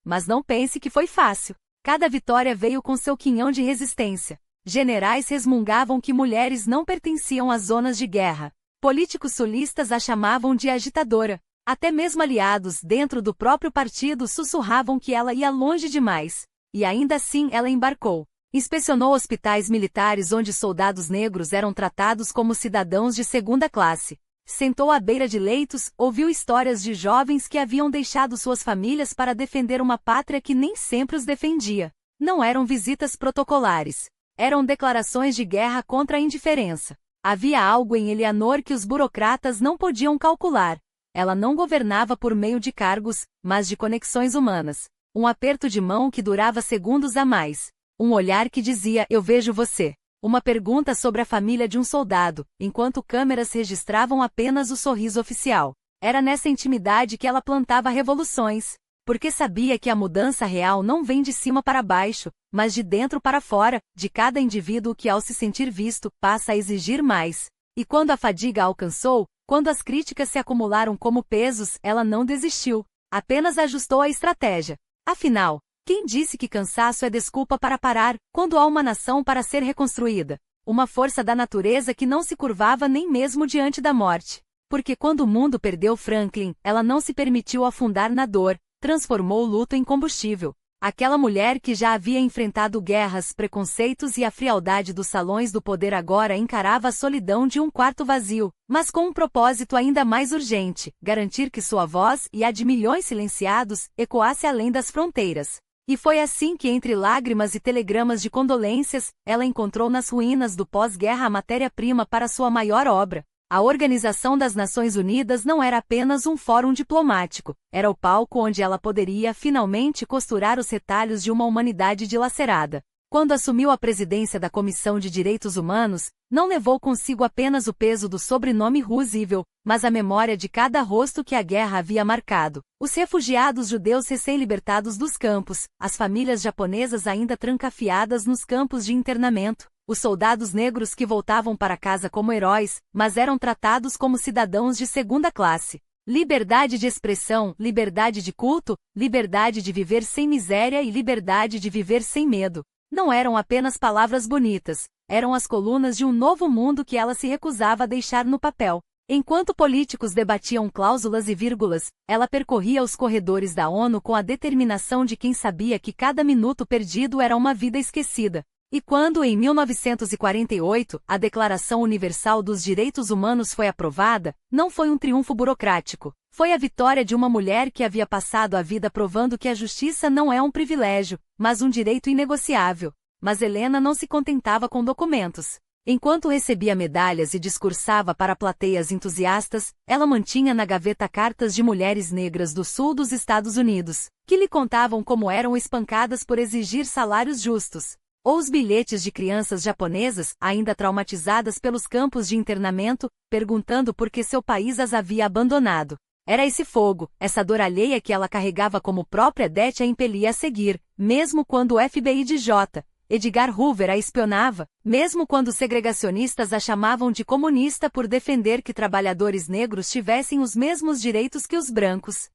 Mas não pense que foi fácil. Cada vitória veio com seu quinhão de resistência. Generais resmungavam que mulheres não pertenciam às zonas de guerra. Políticos sulistas a chamavam de agitadora. Até mesmo aliados dentro do próprio partido sussurravam que ela ia longe demais. E ainda assim ela embarcou. Inspecionou hospitais militares onde soldados negros eram tratados como cidadãos de segunda classe. Sentou à beira de leitos, ouviu histórias de jovens que haviam deixado suas famílias para defender uma pátria que nem sempre os defendia. Não eram visitas protocolares. Eram declarações de guerra contra a indiferença. Havia algo em Eleanor que os burocratas não podiam calcular. Ela não governava por meio de cargos, mas de conexões humanas. Um aperto de mão que durava segundos a mais. Um olhar que dizia, eu vejo você. Uma pergunta sobre a família de um soldado, enquanto câmeras registravam apenas o sorriso oficial. Era nessa intimidade que ela plantava revoluções. Porque sabia que a mudança real não vem de cima para baixo, mas de dentro para fora, de cada indivíduo que ao se sentir visto, passa a exigir mais. E quando a fadiga a alcançou, quando as críticas se acumularam como pesos, ela não desistiu, apenas ajustou a estratégia. Afinal, quem disse que cansaço é desculpa para parar, quando há uma nação para ser reconstruída? Uma força da natureza que não se curvava nem mesmo diante da morte. Porque quando o mundo perdeu Franklin, ela não se permitiu afundar na dor, transformou o luto em combustível. Aquela mulher que já havia enfrentado guerras, preconceitos e a frialdade dos salões do poder agora encarava a solidão de um quarto vazio, mas com um propósito ainda mais urgente, garantir que sua voz e a de milhões silenciados ecoasse além das fronteiras. E foi assim que entre lágrimas e telegramas de condolências, ela encontrou nas ruínas do pós-guerra a matéria-prima para sua maior obra. A Organização das Nações Unidas não era apenas um fórum diplomático, era o palco onde ela poderia finalmente costurar os retalhos de uma humanidade dilacerada. Quando assumiu a presidência da Comissão de Direitos Humanos, não levou consigo apenas o peso do sobrenome Roosevelt, mas a memória de cada rosto que a guerra havia marcado. Os refugiados judeus recém-libertados dos campos, as famílias japonesas ainda trancafiadas nos campos de internamento, Os soldados negros que voltavam para casa como heróis, mas eram tratados como cidadãos de segunda classe. Liberdade de expressão, liberdade de culto, liberdade de viver sem miséria e liberdade de viver sem medo. Não eram apenas palavras bonitas, eram as colunas de um novo mundo que ela se recusava a deixar no papel. Enquanto políticos debatiam cláusulas e vírgulas, ela percorria os corredores da ONU com a determinação de quem sabia que cada minuto perdido era uma vida esquecida. E quando, em 1948, a Declaração Universal dos Direitos Humanos foi aprovada, não foi um triunfo burocrático. Foi a vitória de uma mulher que havia passado a vida provando que a justiça não é um privilégio, mas um direito inegociável. Mas Helena não se contentava com documentos. Enquanto recebia medalhas e discursava para plateias entusiastas, ela mantinha na gaveta cartas de mulheres negras do sul dos Estados Unidos, que lhe contavam como eram espancadas por exigir salários justos. Ou os bilhetes de crianças japonesas, ainda traumatizadas pelos campos de internamento, perguntando por que seu país as havia abandonado. Era esse fogo, essa dor alheia que ela carregava como própria Det a impelia a seguir, mesmo quando o FBI de J. Edgar Hoover a espionava, mesmo quando os segregacionistas a chamavam de comunista por defender que trabalhadores negros tivessem os mesmos direitos que os brancos.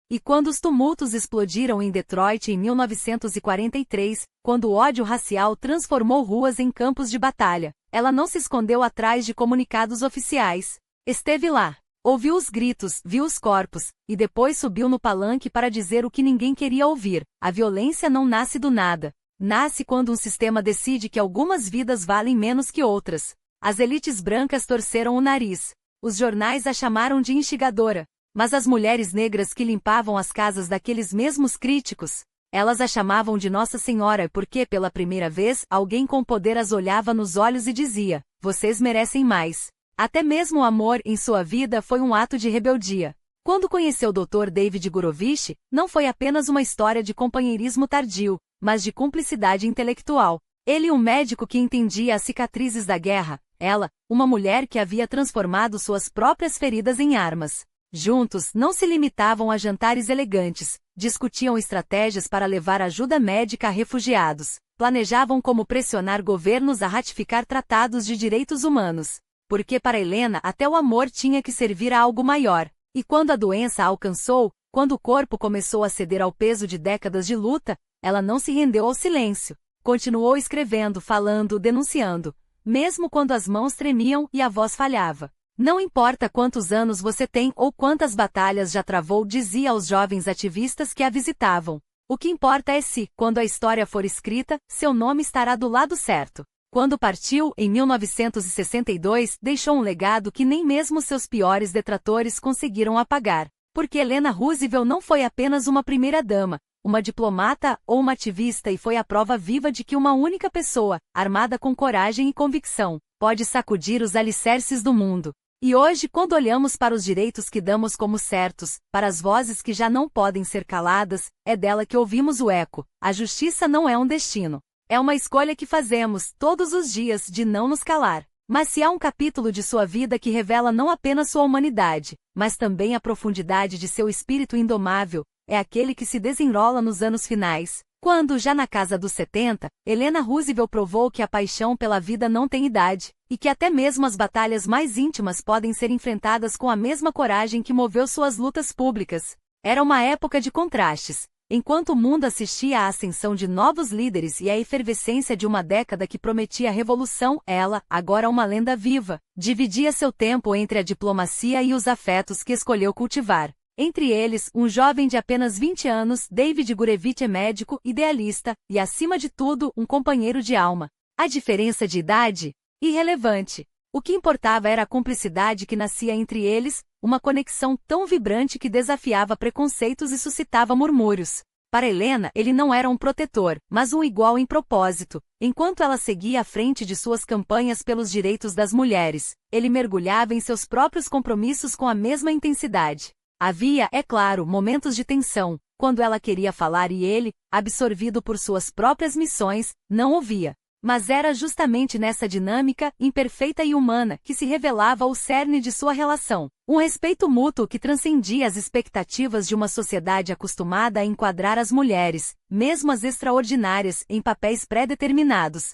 E quando os tumultos explodiram em Detroit em 1943, quando o ódio racial transformou ruas em campos de batalha, ela não se escondeu atrás de comunicados oficiais. Esteve lá, ouviu os gritos, viu os corpos, e depois subiu no palanque para dizer o que ninguém queria ouvir: a violência não nasce do nada. Nasce quando um sistema decide que algumas vidas valem menos que outras. As elites brancas torceram o nariz. Os jornais a chamaram de instigadora. Mas as mulheres negras que limpavam as casas daqueles mesmos críticos, elas a chamavam de Nossa Senhora porque, pela primeira vez, alguém com poder as olhava nos olhos e dizia: vocês merecem mais. Até mesmo o amor em sua vida foi um ato de rebeldia. Quando conheceu o Dr. David Gurovich, não foi apenas uma história de companheirismo tardio, mas de cumplicidade intelectual. Ele, um médico que entendia as cicatrizes da guerra, ela, uma mulher que havia transformado suas próprias feridas em armas. Juntos, não se limitavam a jantares elegantes, discutiam estratégias para levar ajuda médica a refugiados, planejavam como pressionar governos a ratificar tratados de direitos humanos. Porque para Helena até o amor tinha que servir a algo maior. E quando a doença a alcançou, quando o corpo começou a ceder ao peso de décadas de luta, ela não se rendeu ao silêncio. Continuou escrevendo, falando, denunciando, mesmo quando as mãos tremiam e a voz falhava. Não importa quantos anos você tem ou quantas batalhas já travou, dizia aos jovens ativistas que a visitavam. O que importa é se, quando a história for escrita, seu nome estará do lado certo. Quando partiu, em 1962, deixou um legado que nem mesmo seus piores detratores conseguiram apagar. Porque Helena Roosevelt não foi apenas uma primeira-dama, uma diplomata ou uma ativista, e foi a prova viva de que uma única pessoa, armada com coragem e convicção, pode sacudir os alicerces do mundo. E hoje, quando olhamos para os direitos que damos como certos, para as vozes que já não podem ser caladas, é dela que ouvimos o eco. A justiça não é um destino. É uma escolha que fazemos, todos os dias, de não nos calar. Mas se há um capítulo de sua vida que revela não apenas sua humanidade, mas também a profundidade de seu espírito indomável, é aquele que se desenrola nos anos finais. Quando, já na casa dos 70, Helena Roosevelt provou que a paixão pela vida não tem idade, e que até mesmo as batalhas mais íntimas podem ser enfrentadas com a mesma coragem que moveu suas lutas públicas. Era uma época de contrastes. Enquanto o mundo assistia à ascensão de novos líderes e à efervescência de uma década que prometia revolução, ela, agora uma lenda viva, dividia seu tempo entre a diplomacia e os afetos que escolheu cultivar. Entre eles, um jovem de apenas 20 anos, David Gurevich, é médico, idealista, e acima de tudo, um companheiro de alma. A diferença de idade? Irrelevante. O que importava era a cumplicidade que nascia entre eles, uma conexão tão vibrante que desafiava preconceitos e suscitava murmúrios. Para Helena, ele não era um protetor, mas um igual em propósito. Enquanto ela seguia à frente de suas campanhas pelos direitos das mulheres, ele mergulhava em seus próprios compromissos com a mesma intensidade. Havia, é claro, momentos de tensão, quando ela queria falar e ele, absorvido por suas próprias missões, não ouvia. Mas era justamente nessa dinâmica, imperfeita e humana, que se revelava o cerne de sua relação. Um respeito mútuo que transcendia as expectativas de uma sociedade acostumada a enquadrar as mulheres, mesmo as extraordinárias, em papéis pré-determinados.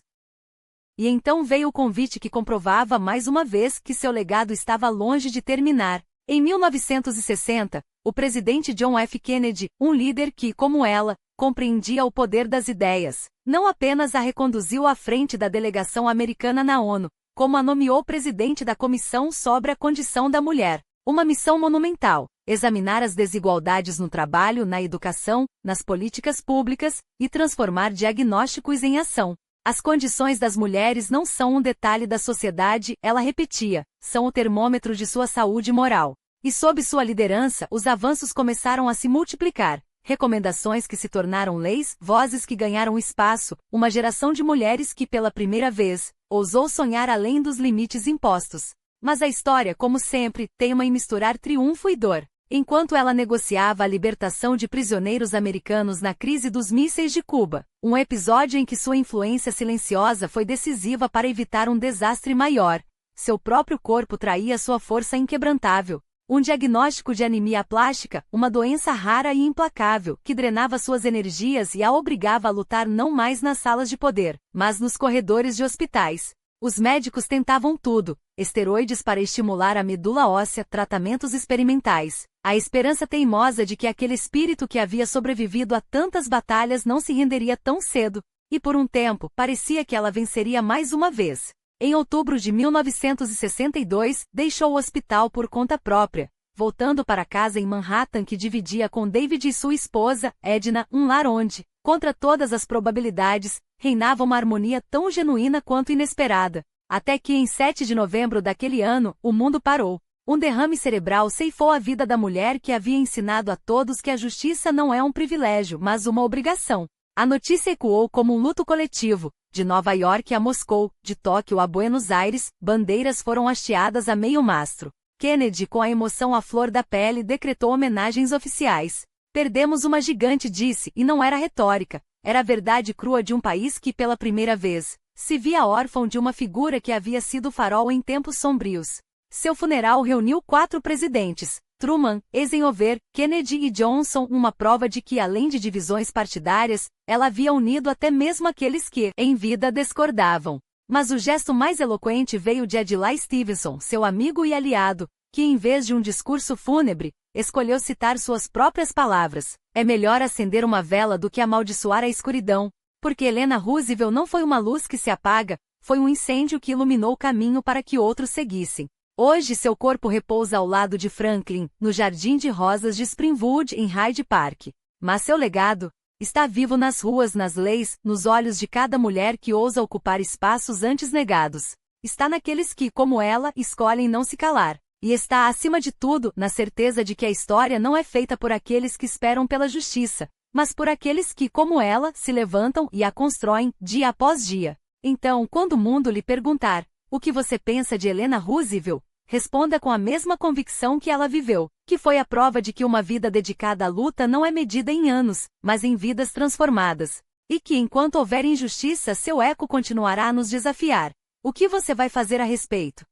E então veio o convite que comprovava mais uma vez que seu legado estava longe de terminar. Em 1960, o presidente John F. Kennedy, um líder que, como ela, compreendia o poder das ideias, não apenas a reconduziu à frente da delegação americana na ONU, como a nomeou presidente da Comissão sobre a Condição da Mulher. Uma missão monumental: examinar as desigualdades no trabalho, na educação, nas políticas públicas, e transformar diagnósticos em ação. As condições das mulheres não são um detalhe da sociedade, ela repetia, são o termômetro de sua saúde moral. E sob sua liderança, os avanços começaram a se multiplicar. Recomendações que se tornaram leis, vozes que ganharam espaço, uma geração de mulheres que pela primeira vez, ousou sonhar além dos limites impostos. Mas a história, como sempre, teima em misturar triunfo e dor. Enquanto ela negociava a libertação de prisioneiros americanos na crise dos mísseis de Cuba, um episódio em que sua influência silenciosa foi decisiva para evitar um desastre maior, seu próprio corpo traía sua força inquebrantável. Um diagnóstico de anemia plástica, uma doença rara e implacável, que drenava suas energias e a obrigava a lutar não mais nas salas de poder, mas nos corredores de hospitais. Os médicos tentavam tudo: esteroides para estimular a medula óssea, tratamentos experimentais. A esperança teimosa de que aquele espírito que havia sobrevivido a tantas batalhas não se renderia tão cedo. E por um tempo, parecia que ela venceria mais uma vez. Em outubro de 1962, deixou o hospital por conta própria, voltando para casa em Manhattan que dividia com David e sua esposa, Edna, um lar onde, contra todas as probabilidades, reinava uma harmonia tão genuína quanto inesperada. Até que em 7 de novembro daquele ano, o mundo parou. Um derrame cerebral ceifou a vida da mulher que havia ensinado a todos que a justiça não é um privilégio, mas uma obrigação. A notícia ecoou como um luto coletivo. De Nova York a Moscou, de Tóquio a Buenos Aires, bandeiras foram hasteadas a meio mastro. Kennedy, com a emoção à flor da pele, decretou homenagens oficiais. Perdemos uma gigante, disse, e não era retórica. Era a verdade crua de um país que, pela primeira vez, se via órfão de uma figura que havia sido farol em tempos sombrios. Seu funeral reuniu 4 presidentes: Truman, Eisenhower, Kennedy e Johnson, uma prova de que, além de divisões partidárias, ela havia unido até mesmo aqueles que, em vida, discordavam. Mas o gesto mais eloquente veio de Adlai Stevenson, seu amigo e aliado, que, em vez de um discurso fúnebre, escolheu citar suas próprias palavras: é melhor acender uma vela do que amaldiçoar a escuridão, porque Helena Roosevelt não foi uma luz que se apaga, foi um incêndio que iluminou o caminho para que outros seguissem. Hoje seu corpo repousa ao lado de Franklin, no Jardim de Rosas de Springwood, em Hyde Park. Mas seu legado está vivo nas ruas, nas leis, nos olhos de cada mulher que ousa ocupar espaços antes negados. Está naqueles que, como ela, escolhem não se calar. E está, acima de tudo, na certeza de que a história não é feita por aqueles que esperam pela justiça, mas por aqueles que, como ela, se levantam e a constroem, dia após dia. Então, quando o mundo lhe perguntar: o que você pensa de Helena Roosevelt? Responda com a mesma convicção que ela viveu, que foi a prova de que uma vida dedicada à luta não é medida em anos, mas em vidas transformadas. E que, enquanto houver injustiça, seu eco continuará a nos desafiar. O que você vai fazer a respeito?